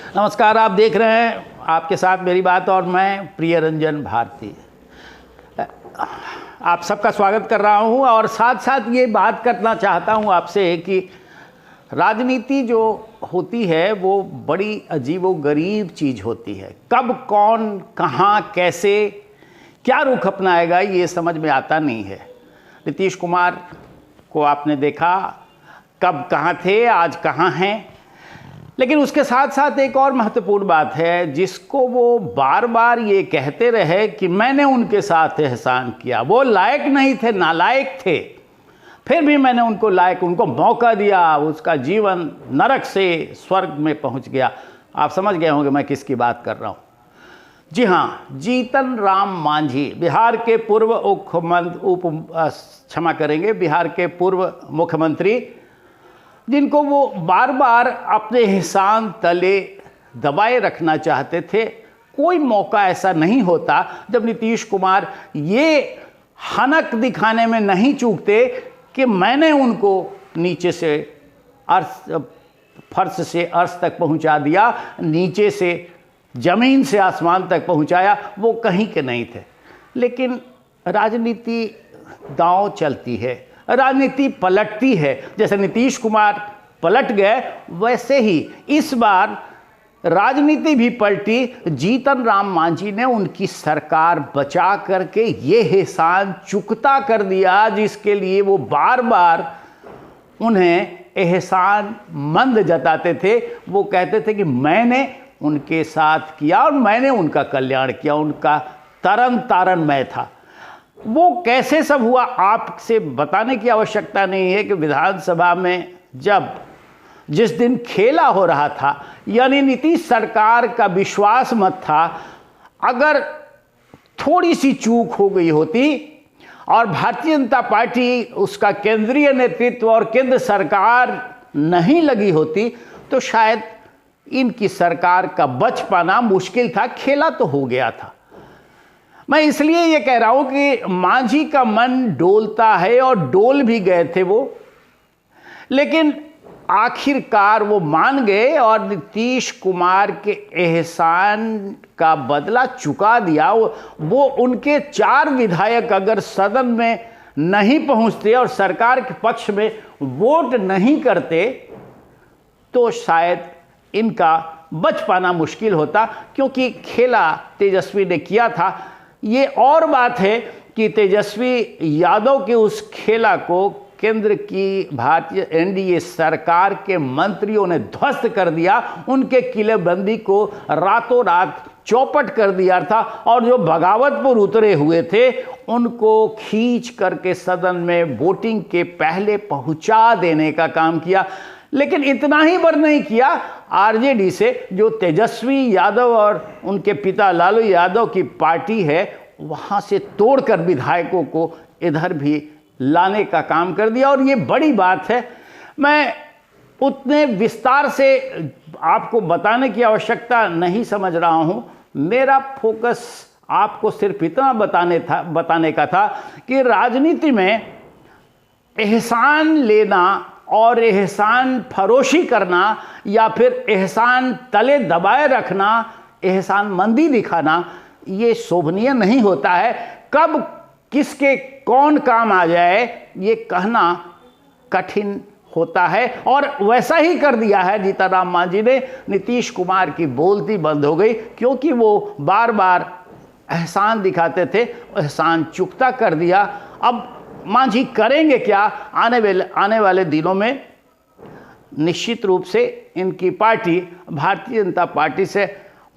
नमस्कार, आप देख रहे हैं आपके साथ मेरी बात और मैं प्रिय रंजन भारती। आप सबका स्वागत कर रहा हूं और साथ साथ ये बात करना चाहता हूं आपसे कि राजनीति जो होती है वो बड़ी अजीबोगरीब चीज़ होती है। कब कौन कहां कैसे क्या रुख अपनाएगा ये समझ में आता नहीं है। नीतीश कुमार को आपने देखा, कब कहाँ थे, आज कहाँ हैं। लेकिन उसके साथ साथ एक और महत्वपूर्ण बात है जिसको वो बार बार ये कहते रहे कि मैंने उनके साथ एहसान किया। वो लायक नहीं थे, नालायक थे, फिर भी मैंने उनको मौका दिया, उसका जीवन नरक से स्वर्ग में पहुंच गया। आप समझ गए होंगे मैं किसकी बात कर रहा हूं। जी हाँ, जीतन राम मांझी, बिहार के बिहार के पूर्व मुख्यमंत्री, जिनको वो बार बार अपने एहसान तले दबाए रखना चाहते थे। कोई मौका ऐसा नहीं होता जब नीतीश कुमार ये हनक दिखाने में नहीं चूकते कि मैंने उनको नीचे से फर्श से अर्श तक पहुंचा दिया, नीचे से ज़मीन से आसमान तक पहुंचाया। वो कहीं के नहीं थे। लेकिन राजनीति दांव चलती है, राजनीति पलटती है। जैसे नीतीश कुमार पलट गए वैसे ही इस बार राजनीति भी पलटी। जीतन राम मांझी ने उनकी सरकार बचा करके ये एहसान चुकता कर दिया जिसके लिए वो बार बार उन्हें एहसान मंद जताते थे। वो कहते थे कि मैंने उनके साथ किया और मैंने उनका कल्याण किया, उनका तरन तारण मैं था। वो कैसे सब हुआ आपसे बताने की आवश्यकता नहीं है कि विधानसभा में जिस दिन खेला हो रहा था, यानी नीतीश सरकार का विश्वास मत था, अगर थोड़ी सी चूक हो गई होती और भारतीय जनता पार्टी, उसका केंद्रीय नेतृत्व और केंद्र सरकार नहीं लगी होती तो शायद इनकी सरकार का बच पाना मुश्किल था। खेला तो हो गया था। मैं इसलिए ये कह रहा हूं कि मांझी का मन डोलता है और डोल भी गए थे वो, लेकिन आखिरकार वो मान गए और नीतीश कुमार के एहसान का बदला चुका दिया। वो उनके 4 विधायक अगर सदन में नहीं पहुंचते और सरकार के पक्ष में वोट नहीं करते तो शायद इनका बच पाना मुश्किल होता, क्योंकि खेला तेजस्वी ने किया था। ये और बात है कि तेजस्वी यादव के उस खेला को केंद्र की भारतीय एनडीए सरकार के मंत्रियों ने ध्वस्त कर दिया। उनके किलेबंदी को रातों रात चौपट कर दिया था और जो बगावतपुर उतरे हुए थे उनको खींच करके सदन में वोटिंग के पहले पहुंचा देने का काम किया। लेकिन इतना ही बर नहीं किया, आरजेडी से जो तेजस्वी यादव और उनके पिता लालू यादव की पार्टी है, वहाँ से तोड़कर विधायकों को इधर भी लाने का काम कर दिया। और ये बड़ी बात है। मैं उतने विस्तार से आपको बताने की आवश्यकता नहीं समझ रहा हूँ। मेरा फोकस आपको सिर्फ इतना बताने का था कि राजनीति में एहसान लेना और एहसान फरोशी करना या फिर एहसान तले दबाए रखना, एहसान मंदी दिखाना, ये शोभनीय नहीं होता है। कब किसके कौन काम आ जाए ये कहना कठिन होता है और वैसा ही कर दिया है जीतन राम मांझी ने। नीतीश कुमार की बोलती बंद हो गई क्योंकि वो बार बार एहसान दिखाते थे, एहसान चुकता कर दिया। अब मांझी करेंगे क्या आने वाले दिनों में? निश्चित रूप से इनकी पार्टी भारतीय जनता पार्टी से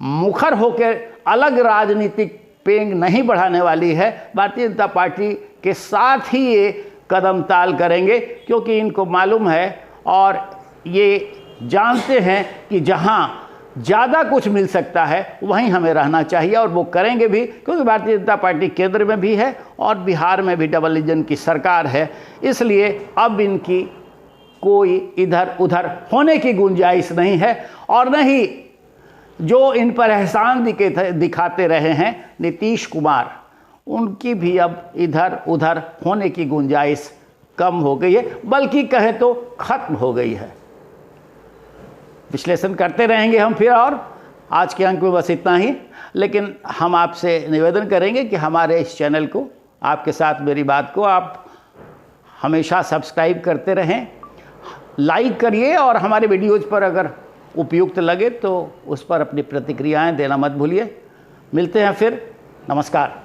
मुखर होकर अलग राजनीतिक पेंग नहीं बढ़ाने वाली है। भारतीय जनता पार्टी के साथ ही ये कदम ताल करेंगे, क्योंकि इनको मालूम है और ये जानते हैं कि जहां ज़्यादा कुछ मिल सकता है वहीं हमें रहना चाहिए, और वो करेंगे भी, क्योंकि भारतीय जनता पार्टी केंद्र में भी है और बिहार में भी डबल इंजन की सरकार है। इसलिए अब इनकी कोई इधर उधर होने की गुंजाइश नहीं है, और न ही जो इन पर एहसान दिखाते रहे हैं नीतीश कुमार, उनकी भी अब इधर उधर होने की गुंजाइश कम हो गई है, बल्कि कहे तो खत्म हो गई है। विश्लेषण करते रहेंगे हम फिर। और आज के अंक में बस इतना ही, लेकिन हम आपसे निवेदन करेंगे कि हमारे इस चैनल को, आपके साथ मेरी बात को आप हमेशा सब्सक्राइब करते रहें, लाइक करिए, और हमारे वीडियोज़ पर अगर उपयुक्त लगे तो उस पर अपनी प्रतिक्रियाएं देना मत भूलिए। मिलते हैं फिर, नमस्कार।